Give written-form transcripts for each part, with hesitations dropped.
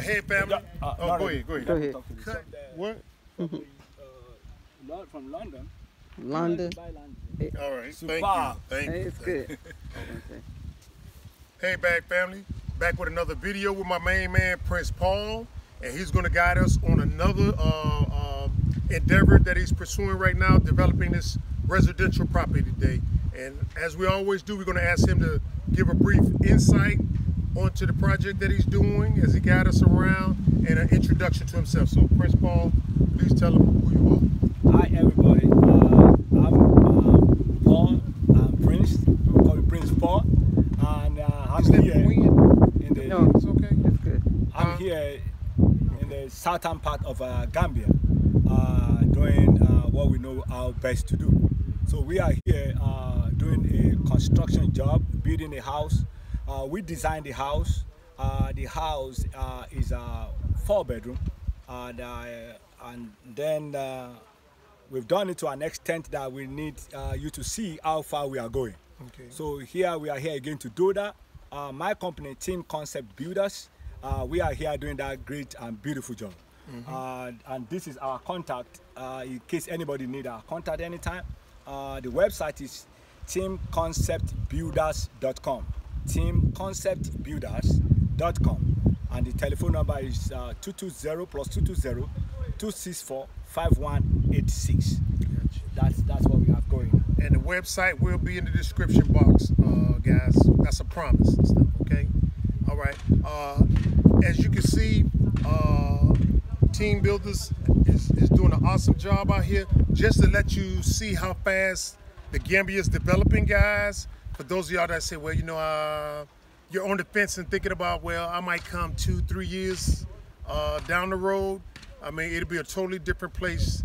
Hey, family. Go ahead. Go ahead. What? From London. London. All right. Super. Thank you. Hey, it's good. Okay. Hey, back family. Back with another video with my main man, Prince Paul. And he's going to guide us on another endeavor that he's pursuing right now, developing this residential property today. And as we always do, we're going to ask him to give a brief insight onto the project that he's doing as he guides us around and an introduction to himself. So, Prince Paul, please tell him who you are. Hi, everybody. I'm Paul. I'm Prince. We call me Prince Paul. And I'm here in the. No, It's okay. it's good. I'm here in the southern part of Gambia, doing what we know our best to do. So we are here doing a construction job, building a house. We designed the house. The house is a 4-bedroom, and then we've done it to an extent that we need you to see how far we are going. Okay. So here we are here again to do that. My company, Team Concept Builders, we are here doing that great and beautiful job. And this is our contact in case anybody need our contact anytime. The website is teamconceptbuilders.com. teamconceptbuilders.com, and the telephone number is 220 plus 220 264 5186. That's what we have going. And the website will be in the description box, guys. That's a promise and stuff, okay? All right. As you can see, Team Builders is doing an awesome job out here. Just to let you see how fast the Gambia is developing, guys. For those of y'all that say, well, you know, you're on the fence and thinking about, well, I might come 2-3 years down the road. I mean, it'll be a totally different place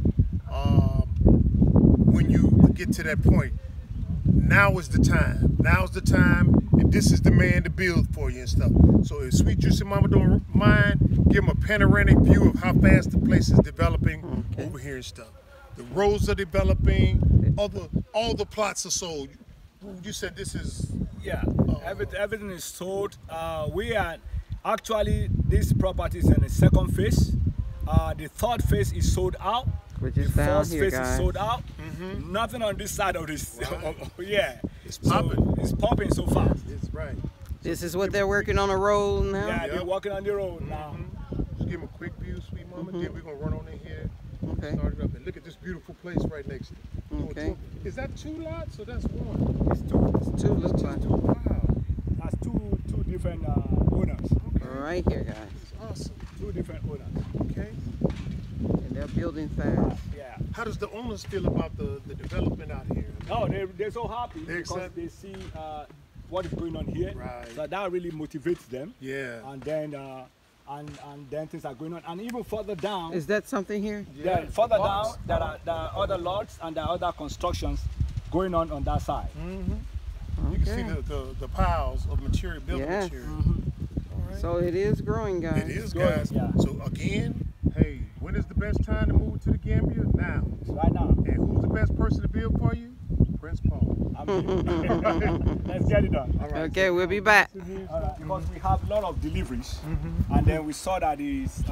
when you get to that point. Now is the time. Now's the time, and this is the man to build for you and stuff. So if Sweet Juicy Mama don't mind, give him a panoramic view of how fast the place is developing over here and stuff. The roads are developing. All the plots are sold. You said this is... Yeah, everything is sold. We are actually, this property is in the second phase. The third phase is sold out. Which is the down first here, phase guys. is sold out. Nothing on this side of this. Right. Yeah, It's popping. So it's popping so fast. It's right. This is what they're working on the road now? Yeah, they're walking on the road now. Just give him a quick view, Sweet Mama. Then we're going to run on in here. Okay. Start it up. And look at this beautiful place right next to it. Okay. Is that 2 lots or that's 1? It's two. It's two, looks like. Wow. That's two different owners. Right here, guys. It's awesome. 2 different owners. Okay. And they're building fast. Yeah. How does the owners feel about the development out here? Oh, they're so happy They're because excited. they see what is going on here. Right. So that really motivates them. Yeah. And then and then things are going on. And even further down, Is that something here? yeah, further down there are other lots and there are other constructions going on that side. You can see the piles of material, building Yes. material. All right. So it is growing, guys. It is, good, guys. yeah. So again, hey, when is the best time to move to the Gambia? Now. Right now. And who's the best person to build for you? Prince Paul. Let's get it done. All right. Okay, we'll be back. All right, because we have a lot of deliveries, and then we saw that it's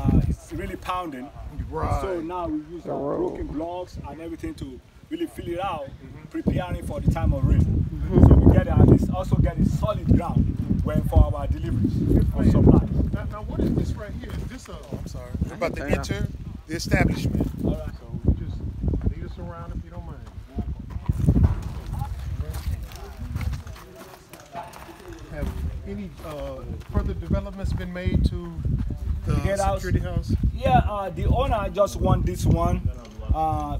really pounding. Right. So now we use our broken blocks and everything to really fill it out, preparing for the time of rain. So we get at least also get a solid ground when for our deliveries of supplies. Now what is this right here? Is this I'm sorry. We're about to enter the establishment. All right. So just lead us around if you don't mind. Have any further developments been made to the security house? Yeah, the owner just want this one.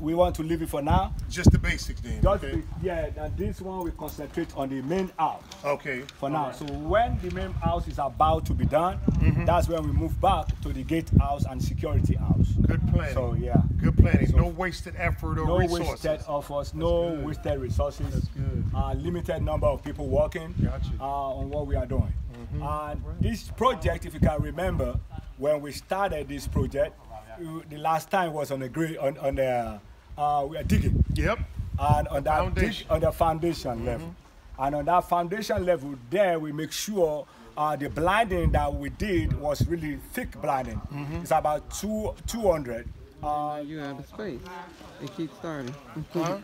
We want to leave it for now. Just the basics then. Okay. Yeah, and this one we concentrate on the main house Okay. for now. So when the main house is about to be done, that's when we move back to the gate house and security house. Good planning. So yeah. Good planning. So no wasted effort or no resources. wasted efforts, no good. wasted resources. That's good. Limited number of people working Gotcha. on what we are doing. And this project, if you can remember, when we started this project, the last time was on the we are digging. Yep. And on that foundation. on the foundation level. And on that foundation level, there we make sure the blinding that we did was really thick blinding. It's about 200. You out of space. It keeps starting. Huh?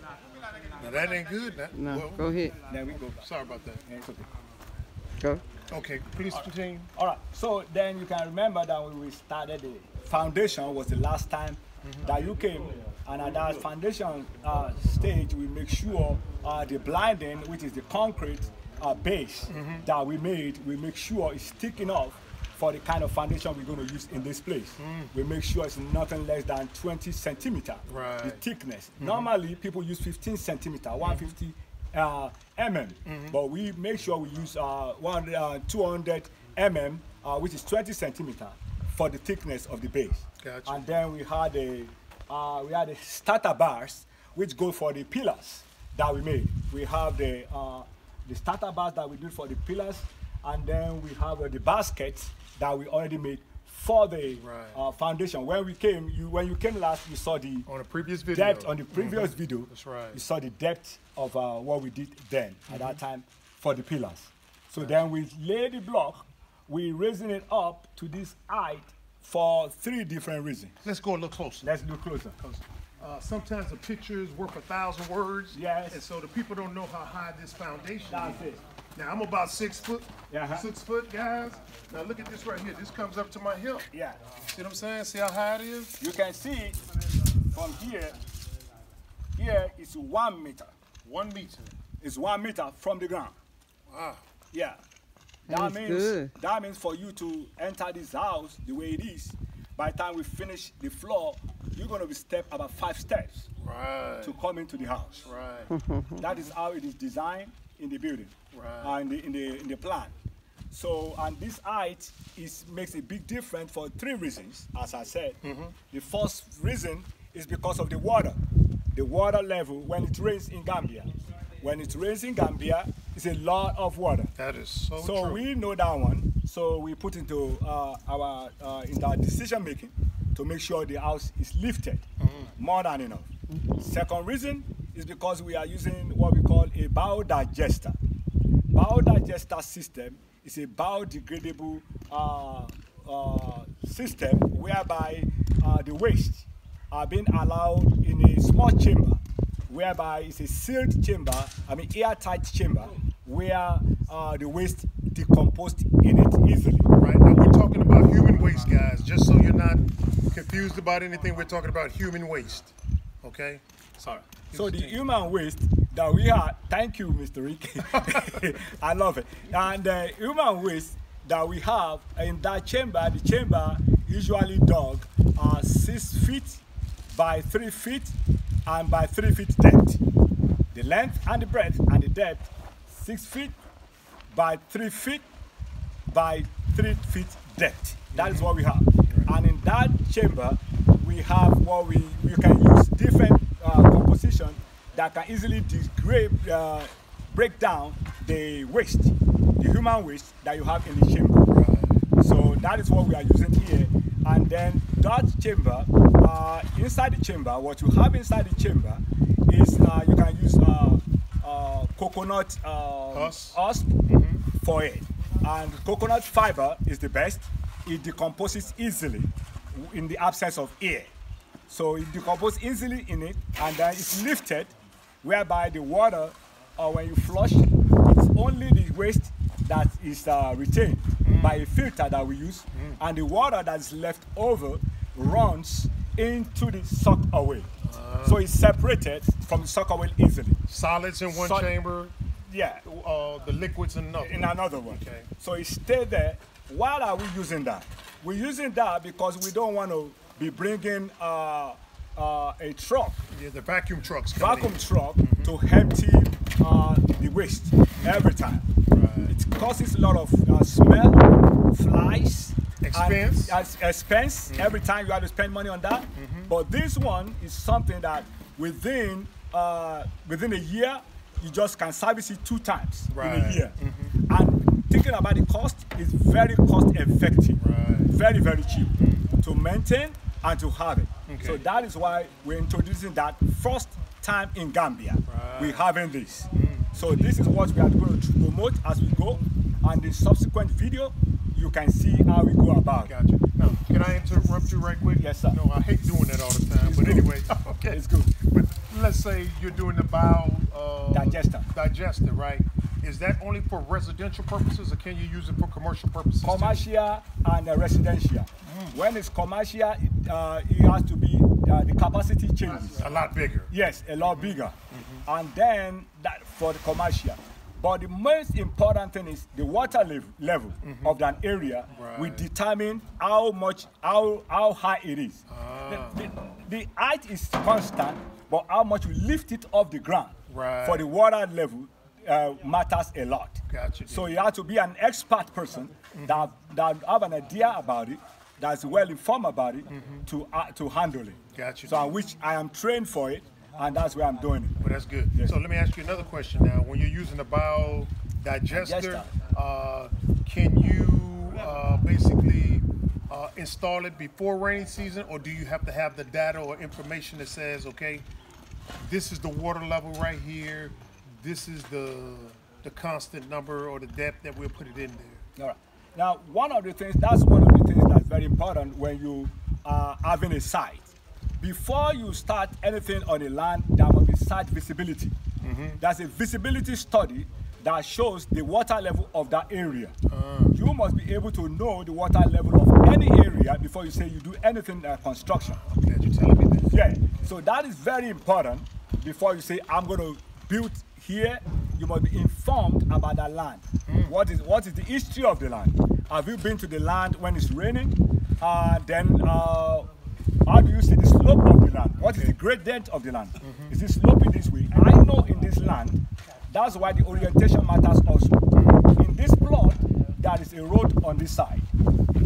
Now that ain't good. No, Well, go ahead. There we go. sorry about that. Yeah, it's okay. Go. Okay, please continue. All right. So then you can remember that when we started the foundation was the last time that you came, and at that foundation stage, we make sure the blinding, which is the concrete base that we made, we make sure it's thick enough for the kind of foundation we're going to use in this place. We make sure it's nothing less than 20 centimeter, the thickness. Normally, people use 15 centimeter, 150 mm, but we make sure we use 200 mm, which is 20 centimeter for the thickness of the base. Gotcha. And then we had the starter bars, which go for the pillars that we made. We have the starter bars that we did for the pillars, and then we have the baskets that we already made for the foundation. When you came last, you saw the On the previous video. depth on the previous video. That's right. You saw the depth of what we did then at that time for the pillars. So then we lay the block, we raising it up to this height for 3 different reasons. Let's go a little closer. Let's look closer. Sometimes a picture is worth 1,000 words. Yes. And so the people don't know how high this foundation That's is. it. Now I'm about 6 foot. Yeah. 6 foot, guys. Now look at this right here. This comes up to my hip. Yeah. See what I'm saying? See how high it is? You can see from here. Here is 1 meter. 1 meter. It's 1 meter from the ground. Wow. Yeah. That's good. That means for you to enter this house the way it is, by the time we finish the floor, you're going to be step about 5 steps Right. to come into the house. Right. That is how it is designed in the building, Right. in the plan. So, and this height makes a big difference for 3 reasons, as I said. The first reason is because of the water. The water level when it rains in Gambia. When it rains in Gambia, it's a lot of water. That is so So true. we know that one. So we put into our decision making to make sure the house is lifted more than enough. Second reason is because we are using what we call a biodigester. Biodigester system is a biodegradable system whereby the waste are being allowed in a small chamber, whereby it's a sealed chamber, airtight chamber, where the waste decomposed in it easily. Right. Now we're talking about human waste, guys. Just so you're not confused about anything, we're talking about human waste. Okay? Sorry. So the human waste that we have, thank you, Mr. Rick. I love it. And the human waste that we have in that chamber, the chamber usually dug 6 feet by 3 feet and by 3 feet depth. The length and the breadth and the depth, 6 feet by 3 feet by 3 feet depth. That is what we have. And in that chamber, we have what you can use different composition that can easily degrade, break down the waste, the human waste that you have in the chamber. So that is what we are using here. And then that chamber, inside the chamber, what you have inside the chamber is you can use coconut husk for it. And coconut fiber is the best. It decomposes easily in the absence of air. So it decomposes easily in it, and then it's lifted, whereby the water, when you flush, it's only the waste that is retained by a filter that we use, and the water that is left over runs into the sock away. So it's separated from the sock away easily. Solids in one chamber. Yeah. The liquids in another. In another one. Okay. So it stay there. Why are we using that? We're using that because we don't want to be bringing a truck. Yeah, the vacuum trucks. Vacuum truck to empty the waste every time. Right. It causes a lot of smell, flies, expense. Expense. Every time you have to spend money on that. But this one is something that within a year you just can service it 2 times in a year. And thinking about the cost, is very cost effective. Very, very cheap to maintain and to have it. So that is why we're introducing that first time in Gambia. We're having this. So this is what we are going to promote as we go. and the subsequent video, you can see how we go about. Gotcha. Now, can I interrupt you right quick? Yes, sir. No, I hate doing that all the time, but anyway, okay. It's good. But let's say you're doing the bow digester, right? Is that only for residential purposes, or can you use it for commercial purposes? Commercial and residential. When it's commercial, it has to be the capacity changes. A lot bigger. Yes, a lot bigger. And then that for the commercial. But the most important thing is the water level of that area will determine how high it is. The height is constant, but how much you lift it off the ground for the water level matters a lot. Gotcha. So you have to be an expert person that have an idea about it, that's well informed about it to handle it. Gotcha. So which I am trained for it, and that's where I'm doing it. Well, that's good. Yes. So let me ask you another question now. When you're using the bow digester, can you basically install it before rainy season, or do you have to have the data or information that says, okay, this is the water level right here, this is the constant number or the depth that we'll put it in there? All right. Now, one of the things that's very important when you are having a site. Before you start anything on the land, there must be site visibility. There's a visibility study that shows the water level of that area. You must be able to know the water level of any area before you say you do anything construction. Okay, you're telling me this. Yeah, so that is very important. Before you say, I'm going to build here, you must be informed about that land. What is the history of the land? Have you been to the land when it's raining? Then how do you see the slope of the land? What is the gradient of the land? Is it sloping this way? I know in this land, that's why the orientation matters also. In this plot, there is a road on this side.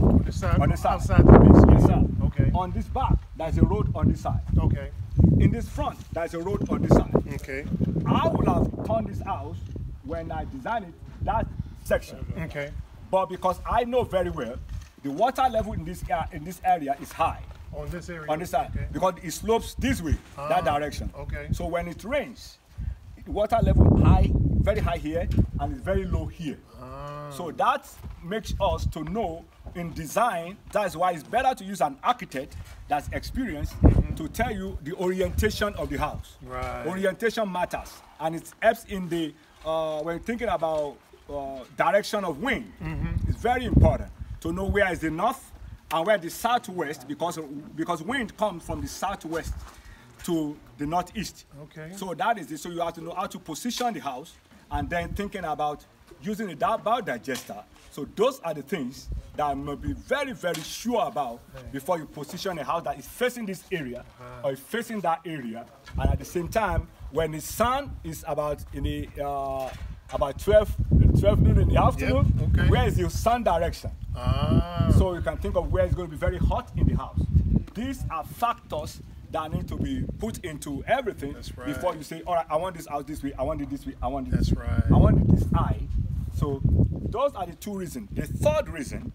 On the side? On the side. Outside the business? Yes, sir. Okay. On this back, there's a road on this side. Okay. In this front, there's a road on this side. Okay. I would have turned this house when I designed it, that section. Okay. But because I know very well, the water level in this area is high. On this area? On this side. Okay. Because it slopes this way, that direction. Okay. So when it rains, the water level high, very high here, and it's very low here. So that makes us to know in design, that's why it's better to use an architect that's experienced to tell you the orientation of the house. Right. Orientation matters, and it helps in the, when thinking about direction of wind, it's very important to know where is the north and where the southwest, because wind comes from the southwest to the northeast. Okay. So that is it. So you have to know how to position the house, and then thinking about using a bow digester. So those are the things that you must be very, very sure about before you position a house that is facing this area or is facing that area. And at the same time, when the sun is about in the about 12 noon in the afternoon, where is the sun direction? So you can think of where it's going to be very hot in the house. These are factors that need to be put into everything before you say, all right, I want this house this way, I want it this way, I want it this way, I want it this high. So those are the two reasons. The third reason,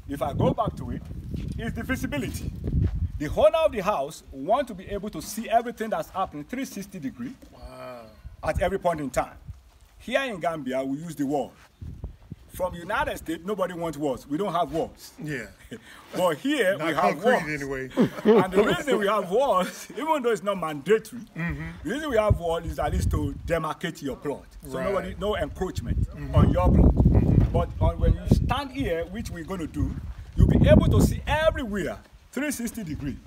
if I go back to it, is the visibility. The owner of the house wants to be able to see everything that's happening 360 degrees at every point in time. Here in Gambia, we use the wall. From the United States, nobody wants walls. We don't have walls. Yeah. But here, we have walls. Anyway. And the reason we have walls, even though it's not mandatory, the reason we have walls is at least to demarcate your plot. So no encroachment on your plot. But when you stand here, which we're going to do, you'll be able to see everywhere, 360 degrees.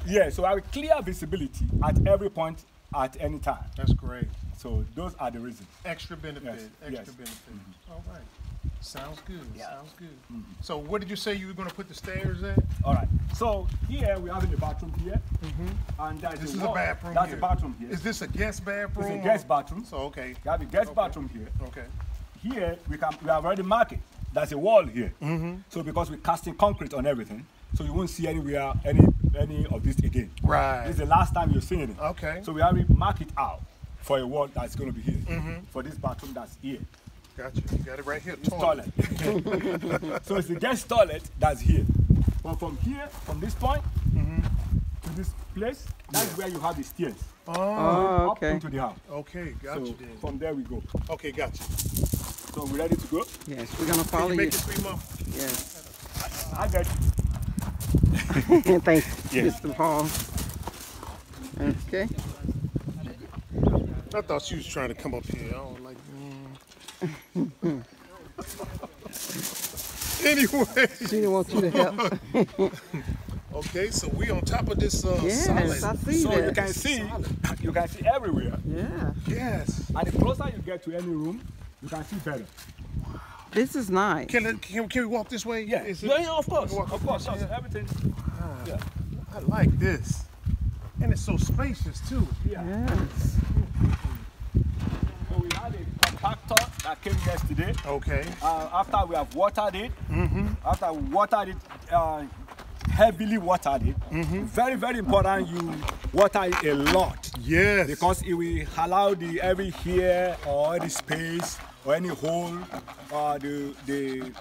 Yeah, so I have clear visibility at every point at any time. That's great. So those are the reasons. Extra benefit. Yes. Extra benefit. All right. Sounds good. Sounds good. So what did you say you were going to put the stairs at? All right. So here we have the bathroom here. And this is a bathroom. That's a bathroom here. Is this a guest bathroom? It's a guest bathroom. So okay. You have a guest bathroom here. Okay. Here we have already marked it. There's a wall here. So because we're casting concrete on everything, so you won't see anywhere any of this again. Right. This is the last time you're seeing it. Okay. So we have to mark it out for a wall that's going to be here. For this bathroom that's here. Gotcha. You got it right here. Toilet. So it's the guest toilet that's here. But from here, from this point to this place, that's where you have the stairs. Oh, up into the house. Okay, gotcha. So from there we go. Okay, gotcha. So we're ready to go? Yes, we're gonna follow Can you. you make it 3 months? Yes. I got you. Thanks, Yes. Mr. Paul. Okay. I thought she was trying to come up here. I don't like. Anyway. She didn't want you to help. Okay, so we on top of this Yes, solid. I see So that. you can see everywhere. Yeah. Yes. And the closer you get to any room, you can see better. This is nice. Can we walk this way? Yeah, Is it- yeah, of course. Walk Of course, yeah. everything. Yeah. I like this. And it's so spacious too. Yeah. Yes. So we had a compactor that came yesterday. Okay. After we have watered it, after we watered it, heavily watered it, very, very important you water it a lot. Yes. Because it will allow every hair or any space or any hole, the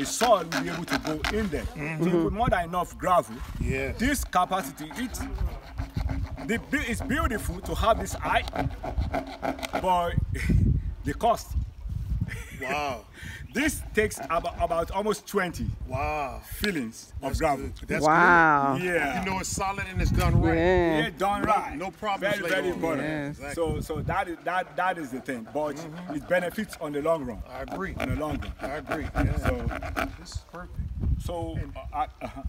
soil will be able to go in there. So with more than enough gravel, Yes. this capacity, it's beautiful to have this height, but the cost. Wow. This takes about almost 20 Wow. fillings of That's gravel. good. That's Wow. good. Yeah. You know it's solid and it's done right. Yeah. Yeah, done right. No problems Very, later very on. important. Yes. Exactly. So that is the thing. But it benefits on the long run. I agree. On the long run. I agree. Yeah. So This is perfect. so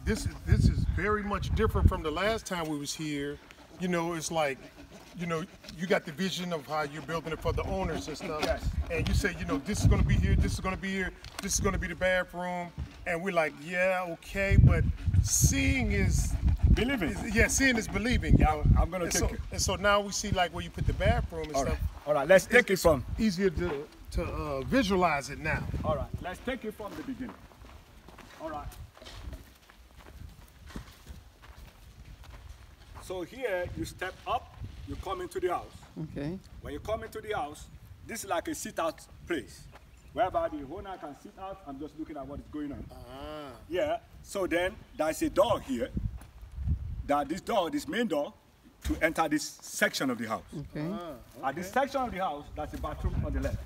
This is very much different from the last time we was here. You know, it's like, you know, you got the vision of how you're building it for the owners and stuff. Yes. And you say, you know, this is going to be here, this is going to be here, this is going to be the bathroom. And we're like, yeah, okay, but seeing is believing. yeah, seeing is believing. You know? I'm gonna and take so, it. And so now we see like where you put the bathroom and All right. stuff. All right. Let's take it from. Easier to visualize it now. All right. Let's take it from the beginning. All right. So here you step up, you come into the house. Okay. When you come into the house, this is like a sit-out place, whereby the owner can sit out. I'm just looking at what is going on. Yeah. So then there's a door here. That this main door, to enter this section of the house. Okay. At this section of the house, that's a bathroom on the left.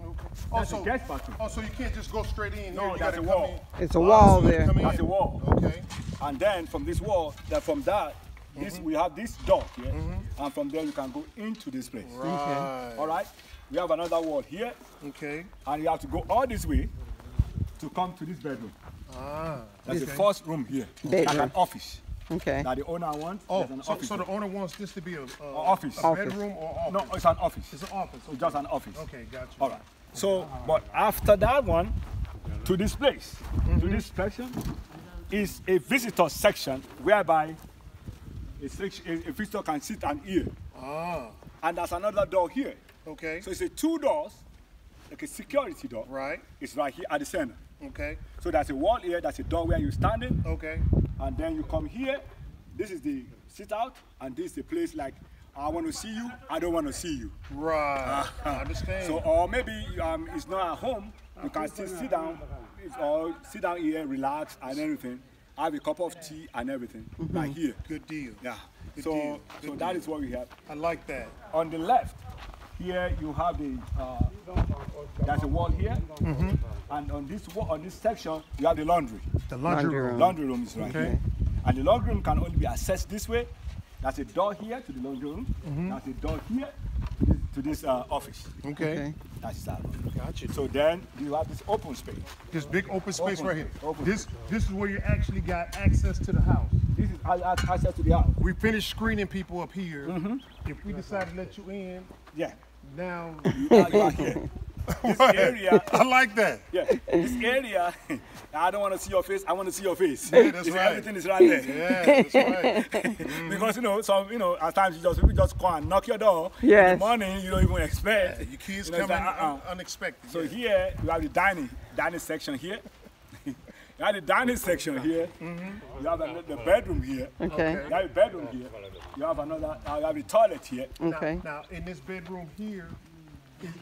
Okay. That's a guest bathroom. Also, you can't just go straight in. No, here. You that's gotta a come wall. in. It's a wall So you there. come in. That's a wall. Okay. And then from this wall, we have this door here, and from there you can go into this place. Right. All right. We have another wall here, Okay. and you have to go all this way to come to this bedroom. That's the first room here, like Bedroom. an office Okay. that the owner wants. Oh, There's an so, office so the here. owner wants this to be a office. a bedroom or office? No, it's an office. It's an office. It's just an office. Okay, gotcha. All right. So, but after that one, to this place, to this section, is a visitor section whereby a visitor can sit and eat. And there's another door here. Okay. So it's a 2 doors, like a security door. Right. It's right here at the center. Okay. So there's a wall here, that's a door where you're standing, Okay. and then you come here. This is the sit out, and this is the place like, I want to see you, I don't want to see you. Right. I understand. So, or maybe it's not at home, you can still sit down, or sit down here, relax and everything. Have a cup of tea and everything, right here. Good deal. Yeah. Good So, deal. so Good that deal. is what we have. I like that. On the left, here you have the there's a wall here, and on this wall, on this section, you have the laundry. The Laundry room. Laundry room is right Okay. here, and the laundry room can only be accessed this way. There's a door here to the laundry room. There's a door here to this office. Okay. Okay. That's that one. Gotcha. So then you have this open space. This big open space Open right here. space, open This is where you actually got access to the house. This is access to the house. We finished screening people up here. If we decide to let you in, Yeah. now You are here. This area, I like that. yeah, this area, I don't want to see your face, I want to see your face. Yeah, that's It's- right. Everything is right there. Yeah, that's right. Because, at times people just come and knock your door in Yes. the morning, you don't even expect. Your kids You know, it's coming like, unexpected. So yeah. here, you have the dining section here. You have the dining section here. You have the bedroom here. Okay. You have a bedroom here. You have you have the toilet here. Okay. Now, in this bedroom here,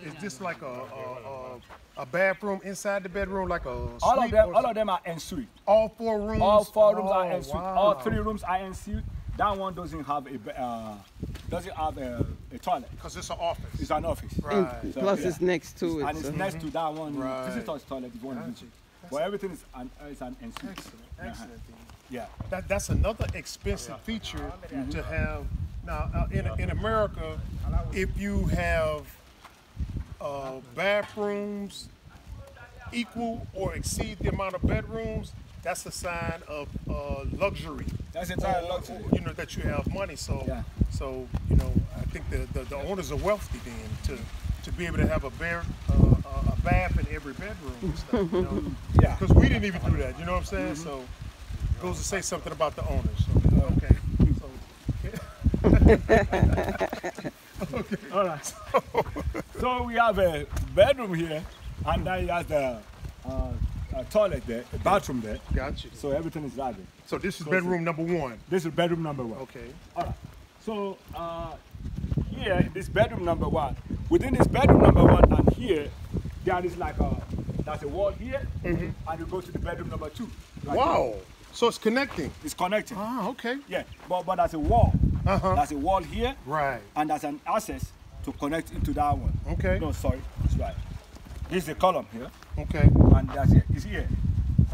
is this like a bathroom inside the bedroom, like a All suite of them, or all of them are en suite. all 4 rooms? All 4 rooms are Oh, en suite. wow. All 3 rooms are en suite. That one doesn't have a toilet. Because it's an office. It's an office. Right. And So, plus yeah. it's next to it. And it's so- next to that one, Right. visitor's toilet is one Gotcha. But everything is an ensuite. Excellent. Excellent. Yeah. That's another expensive feature to have. Now, in America, if you have bathrooms equal or exceed the amount of bedrooms, that's a sign of luxury. That's a sign of luxury. You know, that you have money. So, Yeah. so you know, I think the owners are wealthy then to be able to have a bath in every bedroom and stuff. You know? Yeah. Because we didn't even do that. You know what I'm saying? So, it goes to say something about the owners. So, okay. Okay. All right. So we have a bedroom here, and then he has the a toilet there, a bathroom there. Got you. So everything is right there. So this is bedroom number one. This is bedroom number one. Okay. All right. So here, in this bedroom number one, within this bedroom number one and here, there is like there's a wall here, and you go to the bedroom number two. Right Wow. here. So it's connecting. It's connecting. Ah, okay. Yeah, but there's a wall. There's a wall here, Right. and there's an access to connect into that one. Okay. No, sorry, it's right. This is the column here, Okay. and that's it. It's here.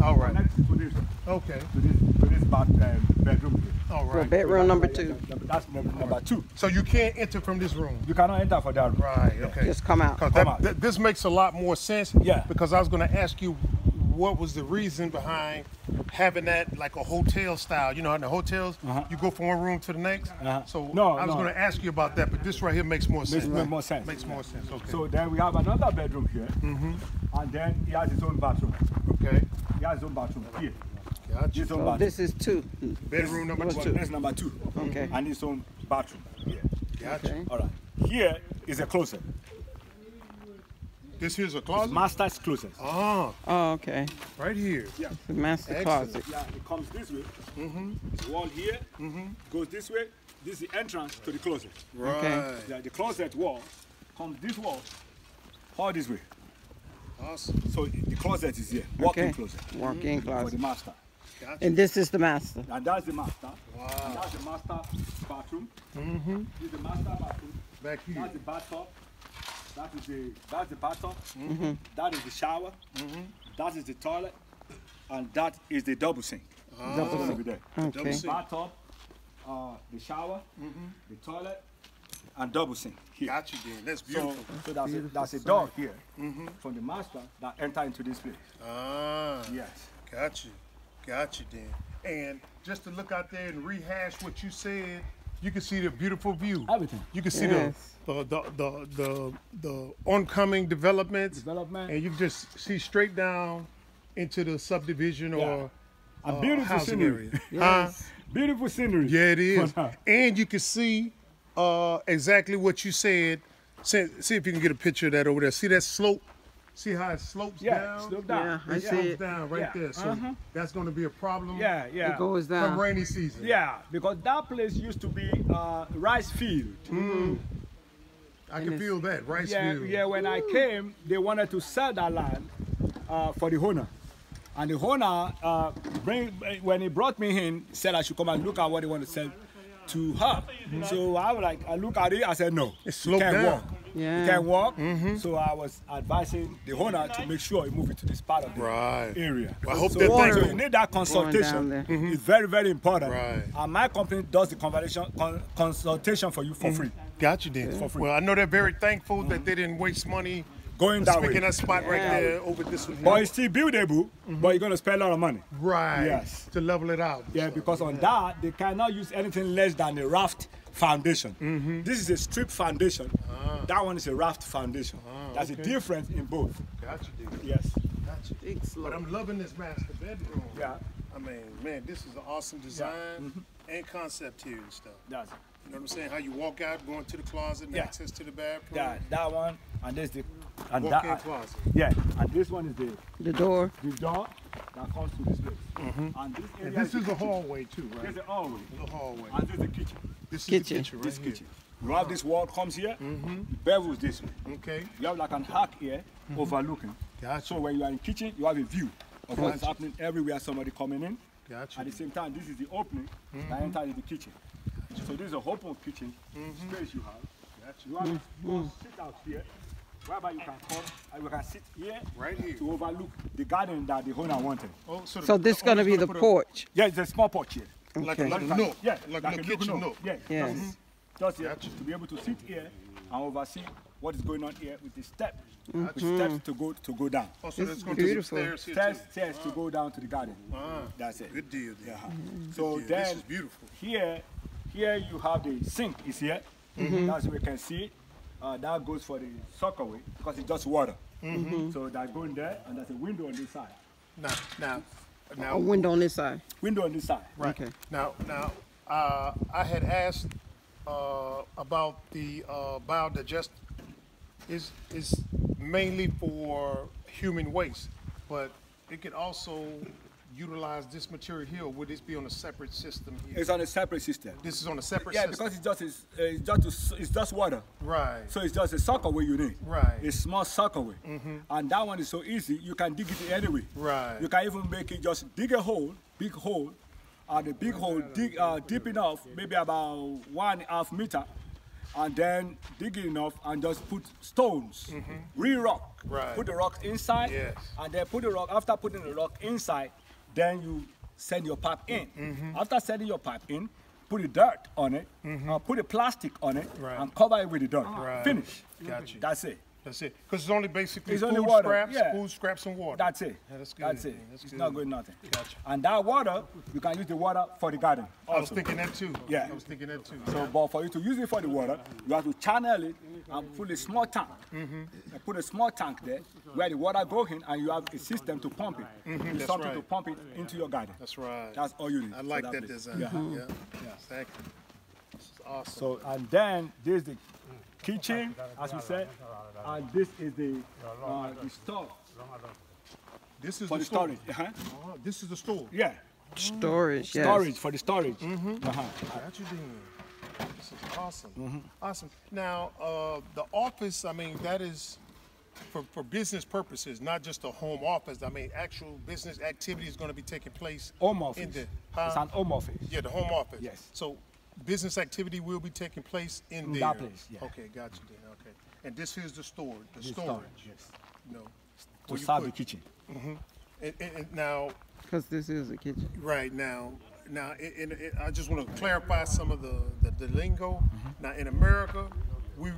All right. Connect to this, Okay. to this bedroom here. All For right. bedroom number 2. That's number two. So you can't enter from this room. You cannot enter for that room. Right. Okay. Just come out. Because Come out. this makes a lot more sense. Yeah. Because I was going to ask you what was the reason behind having that like a hotel style. You know, in the hotels, you go from one room to the next. So No, I was no. going to ask you about that, but this right here makes more sense. Makes more sense. Makes more sense. Okay. So then we have another bedroom here, and then he has his own bathroom. Okay. He has his own bathroom here. Gotcha. His own So bathroom. this is 2. Bedroom number Number two. This is number two. Okay. And his own bathroom here. Gotcha. Okay. All right. Here is a closet. This here's a closet. Master's closet. Ah, Oh, okay. right here. Yeah. The master Excellent. closet. Yeah, it comes this way. It's a wall here. Goes this way. This is the entrance to the closet. Right. Okay. Yeah, the closet wall comes this wall, all this way. Awesome. So the closet is here. Walk-in Okay. closet Walk-in for the closet. master. Gotcha. And this is the master. And that's the master. Wow. And that's the master bathroom. This is the master bathroom. Back here. That's the bathtub. That's the bathtub. That is the shower. That is the toilet. And that is the double sink. Double Over sink. there. Okay. sink. Bathtub, the shower, the toilet, and double sink here. Got you, then. That's So, beautiful. so that's a door here from the master that enter into this place. Ah. Yes. Got you. Got you, then. And just to look out there and rehash what you said, you can see the beautiful view. Everything. You can see Yes. the oncoming developments. Development. And you can just see straight down into the subdivision or A beautiful housing scenery. area. Yes. Beautiful scenery. Yeah, it is. And you can see exactly what you said. See if you can get a picture of that over there. See that slope? See how it slopes Yeah, down? slope down. Yeah, I It see slopes it. down right Yeah. there. So that's going to be a problem Yeah, yeah. It goes from down. rainy season. Yeah, because that place used to be rice field. I can feel that. Rice Yeah, field. yeah. When I came, they wanted to sell that land for the owner, and the owner when he brought me in, said I should come and look at what they want to sell to her. So I was like, I look at it, I said no, It's you sloped can't down. walk. Yeah. You can't walk. So I was advising the owner to make sure he move it to this part of the Right. area. Well, I hope so, they're so thankful. you need that down consultation. there. It's very, very important. Right. And my company does the consultation for you for free. Got you then. For free. Well, I know they're very thankful that they didn't waste money Going that picking way. that spot right Yeah. there over this one. But it's still buildable, but you're going to spend a lot of money. Right. Yes. To level it out. Yeah, because on that, they cannot use anything less than a raft foundation. This is a strip foundation. That one is a raft foundation. There's a difference in both. Got you then. Yes. Got you. Big slope. But I'm loving this master bedroom. Yeah. I mean, man, this is an awesome design and concept here and stuff. That's it. You know what I'm saying? How you walk out, going to the closet, and Yeah. access to the bathroom. That one, and there's the and Walk-in that closet. yeah, and this one is The door. the door that comes to this place. And this area And this is the a hallway too, right? There's the hallway, The hallway. and this is the kitchen. This is Kitchen. the kitchen right This here. kitchen. You have this wall comes here. The bevels this way. Okay. You have like an arc here overlooking. Gotcha. So when you are in kitchen, you have a view of what's happening everywhere. Somebody coming in, Gotcha. At the same time, this is the opening that enters the kitchen. So this is a open kitchen space you have. Gotcha. You have to sit out here, whereby you can come and we can sit here Right here. to overlook the garden that the owner wanted. Oh, So this is going to be the porch. Yeah, it's a small porch here. Like Okay. a nook. Yeah, Like a kitchen nook. Yeah, Yes. just here Gotcha. to be able to sit here and oversee what is going on here with the step, with steps to go down. Oh, so This there's is going to be beautiful. stairs here Stairs to go down to the garden. That's it. Good deal. There. Yeah. So This then is beautiful. here you have the sink is here. That's where you can see it. That goes for the sockaway because it's just water. So that's going there, and there's a window on this side. Now, A window on this side. Window on this side. right. Okay. Now, I had asked about the biodigest is mainly for human waste, but it could also utilize this material here, or would this be on a separate system here? It's on a separate system. This is on a separate Yeah, system. because it's just water. Right. So it's just a sockaway you need. Right. A small sockaway. And that one is so easy, you can dig it anyway. Right. You can even make it just dig a hole, big hole, and the big hole dig deep enough, maybe about 1.5 meters, and then dig it enough and just put stones, real rock. Right. Put the rocks inside, Yes. and then put the rock. After putting the rock inside, then you send your pipe in. After sending your pipe in, put the dirt on it, put the plastic on it, Right. and cover it with the dirt. Right. Finish. Got you. That's it. That's it. Because it's only basically It's food only water, scraps, yeah. food scraps and water. That's it. Yeah, that's good. That's it. Yeah, that's It's good. not good nothing. Gotcha. And that water, you can use the water for the garden. I was also. thinking that too. Yeah. I was thinking that too. So, but for you to use it for the water, you have to channel it and put a small tank. And put a small tank there where the water goes in, and you have a system to pump it. That's Something right. to pump it into your garden. That's right. That's all you need. I for like that place. design. Yeah. Yeah. Exactly. This is awesome. So, and then there's the kitchen, as we said, and this is the store This is for the store. storage. This is the store. Yeah, Storage. Yes. storage for the storage. Got you then. This is awesome. Awesome. Now, the office, I mean, that is for business purposes, not just a home office. I mean, actual business activity is going to be taking place Home office. in the It's an home office. yeah, the home office. Yes. So business activity will be taking place in In there. that place, yeah. Okay, got you then. Okay. And this is the storage. The The storage. yes. You know, To where you serve put- the kitchen. and now, Because this is a kitchen. right now, I just want to clarify some of the lingo. Now, in America, we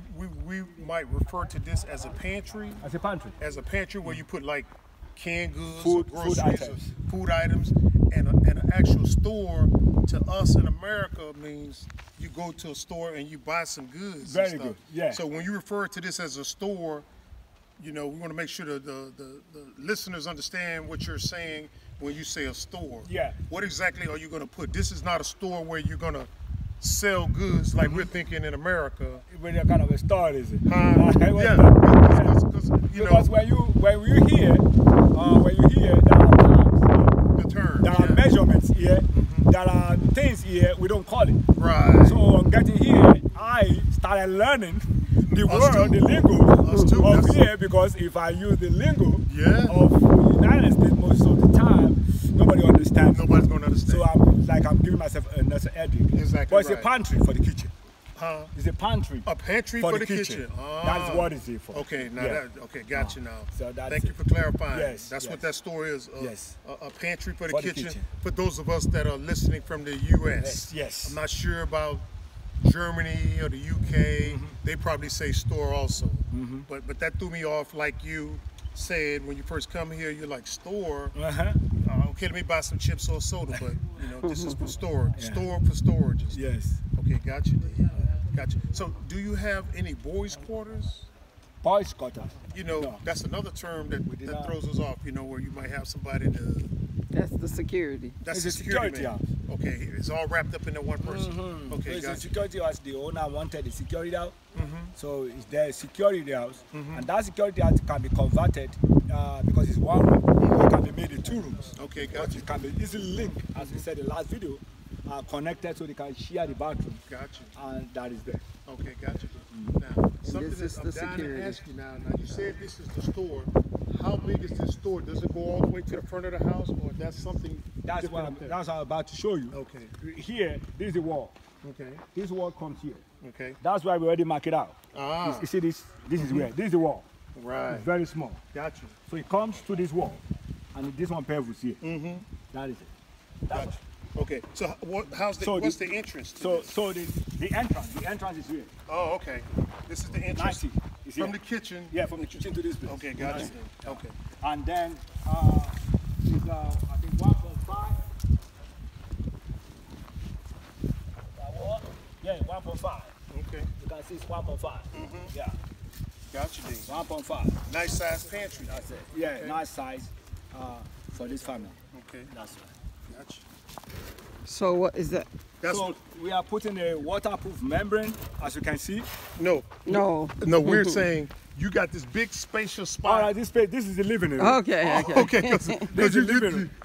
might refer to this as a pantry. As a pantry. As a pantry where you put like canned goods, Food or groceries, items. or food items, and an actual store to us in America means you go to a store and you buy some goods. Very and stuff. good, yeah. So when you refer to this as a store, you know, we want to make sure that the listeners understand what you're saying when you say a store. Yeah. What exactly are you going to put? This is not a store where you're going to sell goods like we're thinking in America. When kind of a store is it? Yeah, because you Because know when you hear there are terms, the term. there are measurements here, there are things here we don't call it. Right. So on getting here, I started learning the Us word, too. the lingo Us too, of that's- here, because if I use the lingo Yeah. of the United States most of the time, nobody understands. Nobody's going to understand. So I'm giving myself another edit. Exactly But it's a right. pantry for the kitchen. Huh? It's a pantry. A pantry for the kitchen. That's what it's here for. Okay, now Yeah. got you now. So that's Thank you it. for clarifying. Yes, That's yes. what that store is. Yes. A pantry for the For the kitchen. kitchen. For those of us that are listening from the U.S. Yes. I'm not sure about Germany or the UK. They probably say store also. But that threw me off. Like you said when you first come here, you're like store. Okay, let me buy some chips or soda. But you know, this is for storage. Yeah. Store for storages. Yes. Okay, got you. Got you. So, do you have any boys' quarters? Boys quarters. You know, No. that's another term did that not. throws us off. You know, where you might have somebody to. That's the security. That's It's the a security security man. Okay, it's all wrapped up in that one person. So Okay, it's a got you. security house. The owner wanted the security house. So it's their security house. And that security house can be converted because it's one room. It can be made in 2 rooms. Okay, But got you. it can be easily linked, as we said in the last video, connected so they can share the bathroom. Got you. And that is there. Okay, got you. Now, something this is that I'm the dying security. to ask you now. Now, you said this is the store. How big is this store? Does it go all the way to the front of the house, or that's something That's what I'm about to show you. Okay. Here, this is the wall. Okay. This wall comes here. Okay. That's why we already mark it out. Ah. You see this? This is where? This is the wall. Right. It's very small. Got you. So it comes to this wall, and this one pavers here. That is it. Got you. Okay. So what's the entrance to this? So the entrance is here. Oh, okay. This is the entrance. 90 is From here. the kitchen. Yeah, from the kitchen to this place. Okay, got you. Okay. And then it's I think 1.5. Yeah, 1.5. Okay. You can see it's 1.5. Yeah. Got you, Dean. 1.5. Nice size pantry. That's it. Yeah, Okay. nice size for this family. Okay. That's right. Got you. So what is that? So we are putting a waterproof membrane, as you can see. No. No. No, we're saying you got this big spacious spot. All right, this is the living area. Okay. Oh, okay, because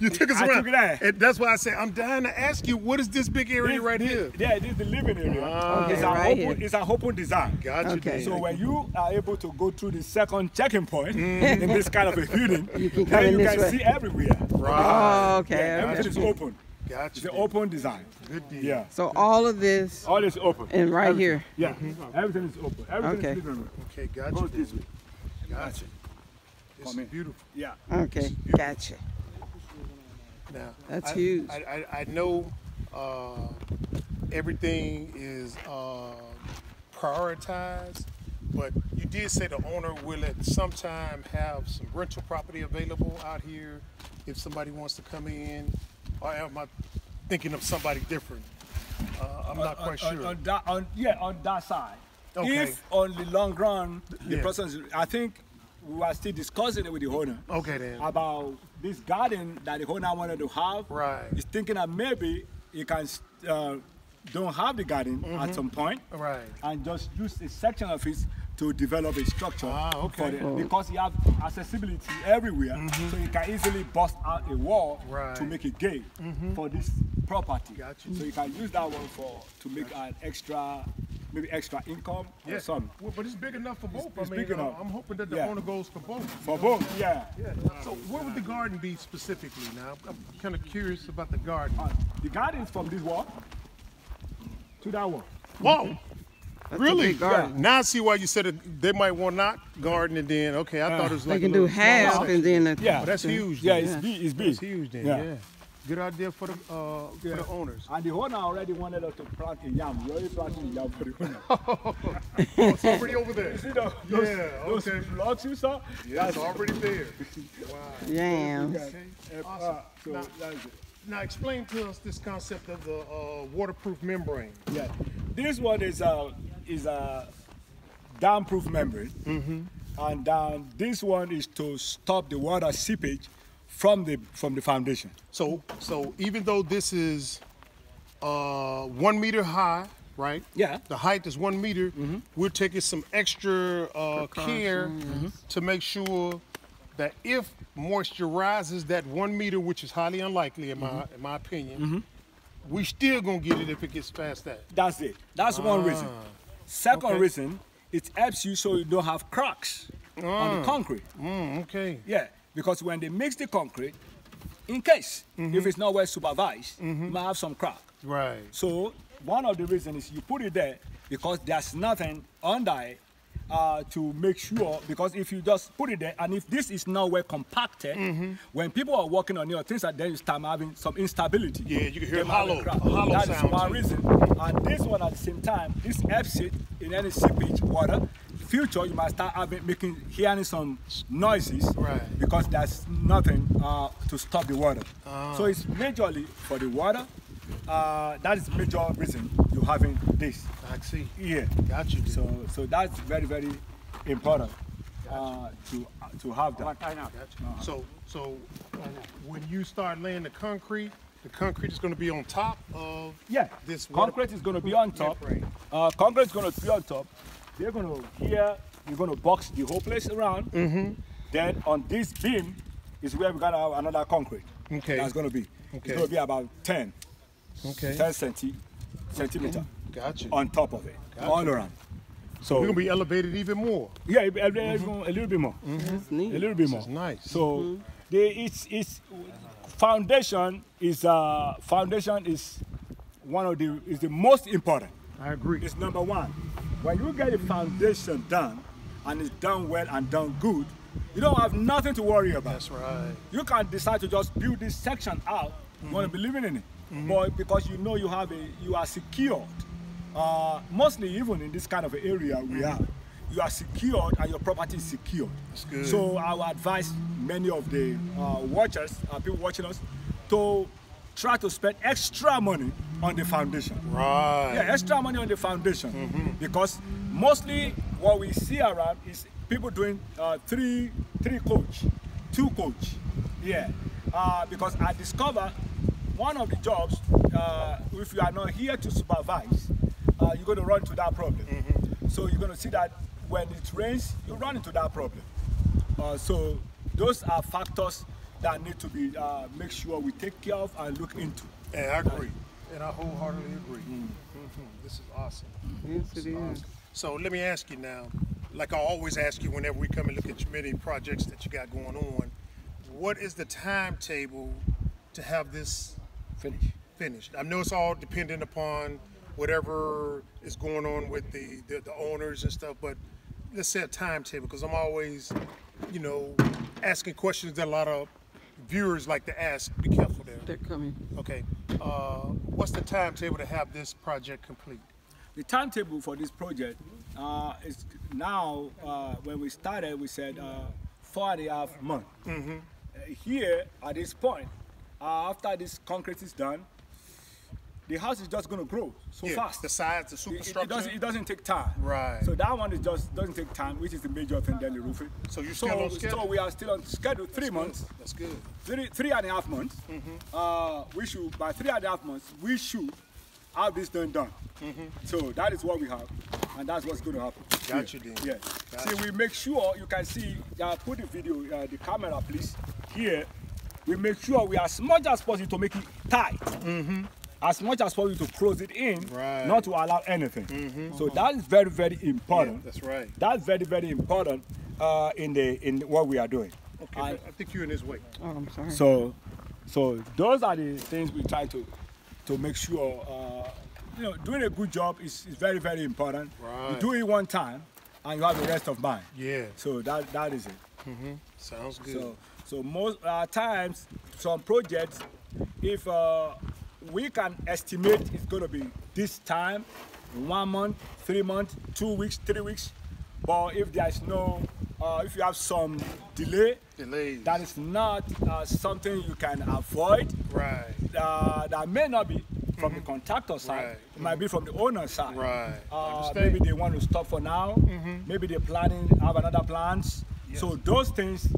you took us I around. took it out. And that's why I say I'm dying to ask you, what is this big area right here? Yeah, this is the living area. Okay, it's right an open, it's an open design. Got you, Okay. Dean. So when you are able to go through the second checking point in this kind of a building, can come then in you this can way. see everywhere. Oh, okay. Yeah, okay. everything is open. Got It's you. an open design. Good deal. Yeah. So all of this All is open. and right Everything. here. Yeah. Everything is open. Everything Okay. is living room. Okay, got Goes you. this way. Got you. This Come is in. beautiful. Yeah. Okay. Gotcha. Now, That's huge. I know everything is prioritized, but you did say the owner will at some time have some rental property available out here if somebody wants to come in, or am I thinking of somebody different? I'm not quite sure. On that side. Okay. If on the long run, the Yeah. person is, I think we are still discussing it with the owner Okay then. about this garden that the owner wanted to have. Right. He's thinking that maybe he can don't have the garden at some point, Right. and just use a section of it to develop a structure. Ah, okay. Because you have accessibility everywhere, so you can easily bust out a wall Right. to make a gate for this property. Gotcha. So you can use that one to make an extra, maybe extra income or something. Well, but it's big enough for both. it's I mean, big enough. I'm hoping that the Yeah. owner goes for both. For both, yeah. Yeah. So what would the garden be specifically? Now, I'm kind of curious about the garden. The garden is from this wall to that wall. Whoa. That's a Really? big garden. Now I see why you said they might want not garden and then okay. I thought it was They like can a do little small half section. and then Yeah. Oh, that's huge. Yeah, then. it's big. It's big. That's huge then. Yeah. Yeah. Good idea for the owners. And the owner already wanted us to plant a yam. We already planted a yam for the owner. Oh, it's already over there. See Yeah, those okay. blocks you saw? Yeah, it's already there. Wow. yams. Okay. Awesome. So Now- that's it. Now explain to us this concept of the waterproof membrane. Yeah, this one is a dam-proof membrane, and this one is to stop the water seepage from the foundation. So even though this is 1 meter high, right? Yeah. The height is 1 meter. We're taking some extra care to make sure that if moisture rises that 1 meter, which is highly unlikely in my opinion, we still gonna get it if it gets past that. That's it. That's one reason. Second Okay. reason, it helps you so you don't have cracks on the concrete. Okay. Yeah, because when they mix the concrete, in case if it's not well supervised, you might have some crack. Right. So one of the reasons is you put it there because there's nothing under it to make sure, because if you just put it there and if this is not well compacted, when people are walking on it, things like that, you start having some instability. Yeah, you can hear They might have hollow- crack. a hollow That is sound one too. reason. And this one at the same time, this helps it in any seepage water. Future, you might start hearing some noises, Right. because there's nothing to stop the water. So it's majorly for the water. That is major reason you're having this I see. here. Got you. So that's very, very important to have that. So when you start laying the concrete is going to be on top of Yeah, this concrete is going to be on top. membrane. Concrete is going to be on top. They're going to you're going to box the whole place around. Then on this beam is where we're going to have another concrete. Okay. That's going to be. Okay. It's going to be about 10 Okay. centimeter Got you. on top of it, all around. So We're going to be elevated even more. yeah, a little bit more. That's neat. A little bit more. This is nice. So It's foundation is one of the most important. I agree. It's number one. When you get a foundation done, and it's done well and done good, you don't have nothing to worry about. That's right. You can decide to just build this section out. You want to be living in it, but because you know you are secured. Mostly, even in this kind of area we have, you are secured and your property is secured. That's good. So I would advise many of the watchers, people watching us, to try to spend extra money on the foundation. Right. Yeah, extra money on the foundation, because mostly what we see around is people doing three coach, 2 coach. Yeah, because I discovered one of the jobs, if you are not here to supervise, you're going to run into that problem. So you're going to see that when it rains, you run into that problem. So those are factors that need to be make sure we take care of and look into. Yeah, I agree. And I wholeheartedly agree. This is awesome. Yes, it is. Awesome. So let me ask you now, like I always ask you whenever we come and look at your many projects that you got going on, what is the timetable to have this finished? I know it's all dependent upon whatever is going on with the owners and stuff, but let's say a timetable, because I'm always, you know, asking questions that a lot of viewers like to ask. Be careful there. They're coming. Okay. What's the timetable to have this project complete? The timetable for this project is now, when we started, we said 4.5 months. Here, at this point, after this concrete is done, the house is just going to grow so fast. The size, the superstructure. It doesn't take time. Right. So that one is just doesn't take time, which is the major thing. Then the roofing. So you're still on schedule. So we are still on schedule. 3 months. That's good. 3.5 months. We should, by 3.5 months, we should have this done. So that is what we have, and that's what's going to happen. Got you, then. Yeah. See, we make sure you can see. Put the video, the camera, please. Here, we make sure we as much as possible to make it tight. As much as possible to close it in, not to allow anything. So that is very, very important. Yeah, that's right. That's very, very important in what we are doing. Okay, I think you're in his way. Oh, I'm sorry. So those are the things we try to make sure. You know, doing a good job is very, very important. Right. You do it one time, and you have the rest of mind. Yeah. So that is it. Sounds good. So most times, some projects, if we can estimate it's going to be this time, 1 month, 3 months, 2 weeks, 3 weeks. But if there is no, if you have some delays, that is not something you can avoid. Right. That may not be from the contractor side. It might be from the owner side. Right. Maybe they want to stop for now. Maybe they're planning, have another plans. Yes. So those things,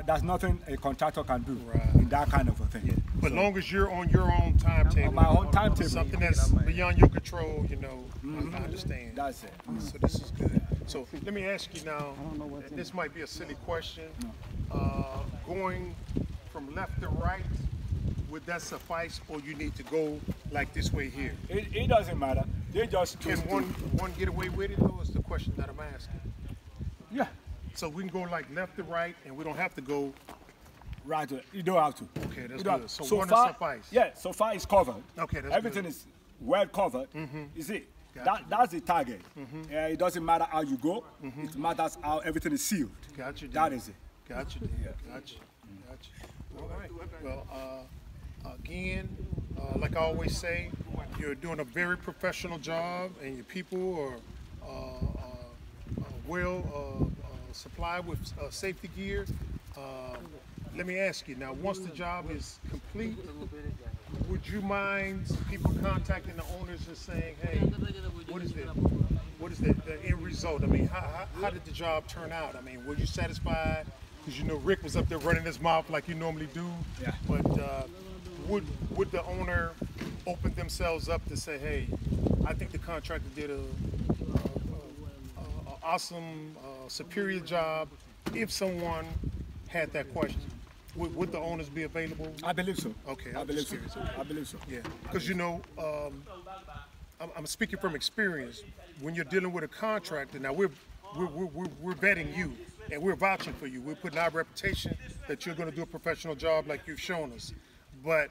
there's nothing a contractor can do in that kind of a thing. Yeah. But so, long as you're on your own timetable, on my own timetable, something that's beyond your control, you know, I understand. That's it. So this is good. So let me ask you now, and this might be a silly question, going from left to right, would that suffice, or you need to go like this way here? It doesn't matter. They just can one get away with it, though, is the question that I'm asking. Yeah. So we can go like left to right, and we don't have to go right to. You don't have to. Okay, that's good. So one far, suffice. Yeah, so far it's covered. Okay, that's everything good. is well covered. You see, that's the target. It doesn't matter how you go. It matters how everything is sealed. Got you. That is it. Got you. Got you. All right. Well, again, like I always say, you're doing a very professional job, and your people are well supplied with safety gear. Let me ask you now, once the job is complete, would you mind people contacting the owners and saying, hey, what is the end result? I mean, how did the job turn out? I mean, were you satisfied? Because you know Rick was up there running his mouth like you normally do. Yeah. But would the owner open themselves up to say, hey, I think the contractor did a awesome, superior job? If someone had that question, would the owners be available? I believe so. Okay, I believe so. I believe so. Yeah, because you know, I'm speaking from experience. When you're dealing with a contractor, now we're we're vetting you, and we're vouching for you. We're putting our reputation that you're going to do a professional job like you've shown us. But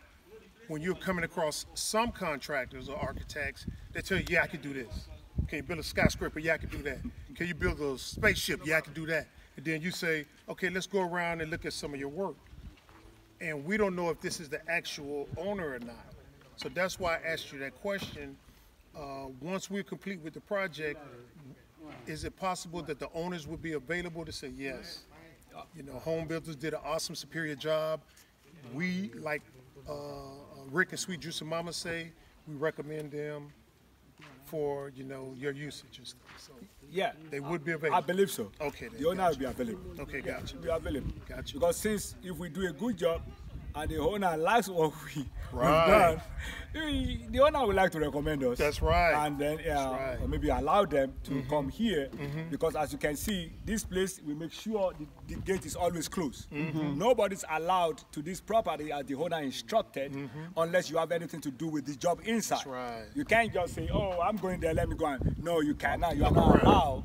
when you're coming across some contractors or architects, they tell you, yeah, I can do this. Can you build a skyscraper? Yeah, I can do that. Can you build a spaceship? Yeah, I can do that. And then you say, okay, let's go around and look at some of your work. And we don't know if this is the actual owner or not. So that's why I asked you that question. Once we're complete with the project, is it possible that the owners would be available to say, yes, you know, home builders did an awesome, superior job. We, like Rick and Sweet Juice and Mama say, we recommend them for, you know, your usage and stuff. So Yeah. they would be available. I believe so. Okay, then, The owner gotcha. will be available. Okay, gotcha. Will be available. Gotcha. Because since if we do a good job and the owner likes what we've Right. done, the owner would like to recommend us. That's right. And then right. or maybe allow them to come here because as you can see, this place we make sure the gate is always closed. Nobody's allowed to this property as the owner instructed unless you have anything to do with the job inside. That's right. You can't just say, oh, I'm going there, let me go on. No, you cannot. You are not allowed.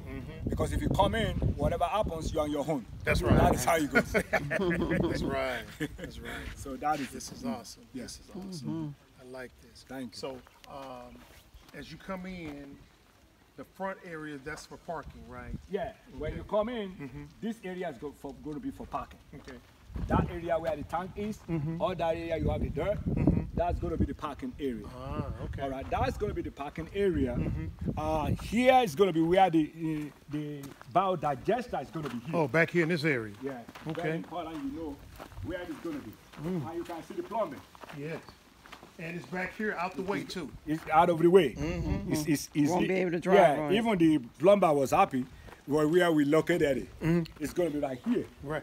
Because if you come in, whatever happens, you're on your own. That's right. That is how it goes. That's right. That's right. So that is This is awesome. Yes. This is awesome. I like this. Thank you. So, as you come in, the front area, that's for parking, right? Yeah, when you come in, this area is going to be for parking. Okay. That area where the tank is, or that area you have the dirt, that's going to be the parking area. Ah, okay. All right, that's going to be the parking area. Here is going to be where the biodigester is going to be here. Oh, back here in this area? Yeah. Okay. Very important, you know where it's going to be. And you can see the plumbing. Yes. And it's back here out the way, too. It's out of the way. It's Won't be able to drive on it. even the plumber was happy where we located it. It's going to be like here. Right.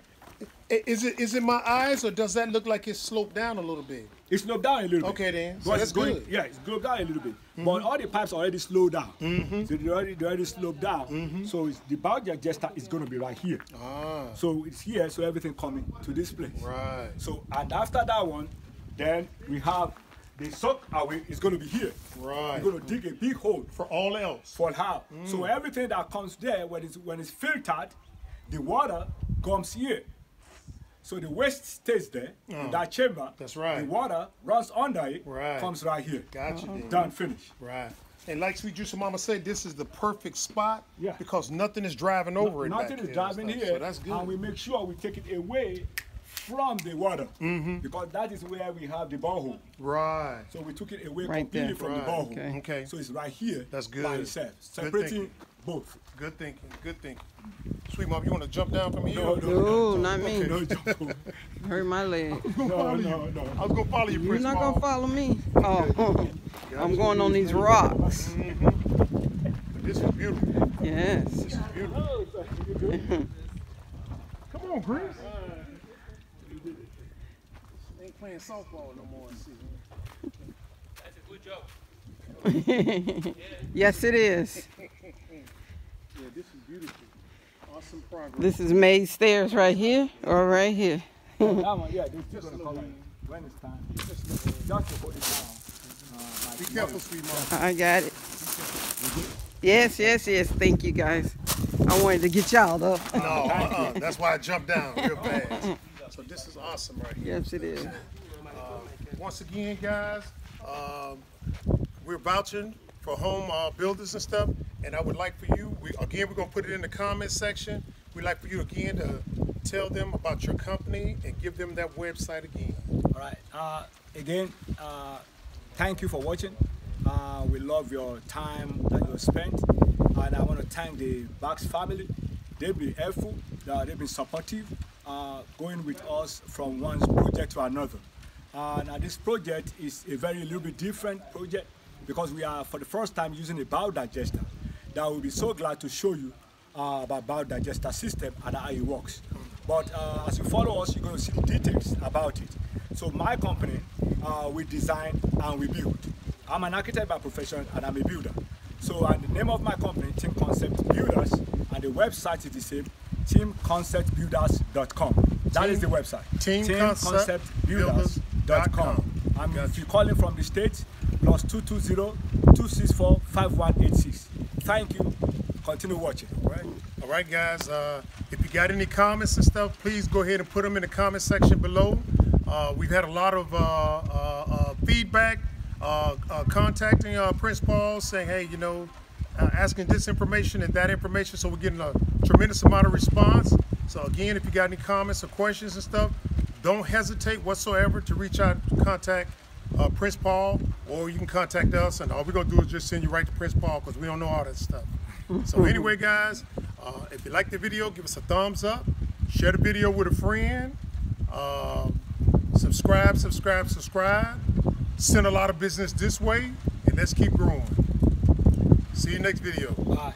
Is it my eyes, or does that look like it's sloped down a little bit? It slowed down a little bit. Okay, then. So But that's it's going, good. Yeah, it's slowed down a little bit. But all the pipes already slowed down. So they already slowed down. So the biodigester is going to be right here. Ah, So it's here, so everything coming to this place. right. So, and after that one, then we have the soak away is going to be here. Right. We're going to dig a big hole For all else. for how. So everything that comes there, when it's filtered, the water comes here. So the waste stays there in that chamber. That's right. The water runs under it, Right. comes right here. Gotcha, then. Done, finished. Right. And like Sweet Juice and Mama said, this is the perfect spot Yeah. because nothing is driving over it. Nothing back is here driving and stuff. here, So that's good. and we make sure we take it away from the water because that is where we have the borehole. Right. So we took it away Right completely there. from Right. the borehole. Okay. Okay. So it's right here. That's good. By itself, Good separating thinking. both. Good thinking. Good thinking. Sweet Mom, you want to jump down from here? No, not me. No jump. Hurt my leg. No. I was going to follow you, You're Prince not Mom. gonna follow me. Oh, I'm going on these rocks. This is beautiful. Yes. This is beautiful. Come on, Chris. Ain't playing softball no more. Yes, it is. Yeah, this is beautiful. Awesome progress. This is made stairs right here or right here. That one, yeah, they're still gonna come when it's time. Just to hold it down. Be careful, Sweet Mom. I got it. Yes, yes, yes. Thank you, guys. I wanted to get y'all up. No, that's why I jumped down real fast. So this is awesome right here. Yes, it is. Once again, guys, we're vouching for home builders and stuff, and I would like for you, we're going to put it in the comments section. We'd like for you again to tell them about your company and give them that website again. All right. Again, thank you for watching. We love your time that you spent, and I want to thank the Bax family. They've been helpful. They've been supportive, going with us from one project to another. Now this project is a little bit different project because we are for the first time using a biodigester. That will be so glad to show you about biodigester system and how it works. But as you follow us, you're going to see the details about it. So my company, we design and we build. I'm an architect by profession and I'm a builder. So and the name of my company, Team Concept Builders, and the website is the same, teamconceptbuilders.com. That is the website. Teamconceptbuilders.com. And if you're calling from the States, +220-264-5186. Thank you. Continue watching. All right? All right, guys. If you got any comments and stuff, please go ahead and put them in the comment section below. We've had a lot of feedback, contacting Prince Paul, saying, hey, you know, asking this information and that information. So we're getting a tremendous amount of response. So again, if you got any comments or questions and stuff, don't hesitate whatsoever to reach out, contact Prince Paul, or you can contact us, and all we're gonna do is just send you right to Prince Paul, because we don't know all that stuff. So anyway, guys, if you like the video, give us a thumbs up, share the video with a friend, subscribe, send a lot of business this way, and let's keep growing. See you next video. Bye.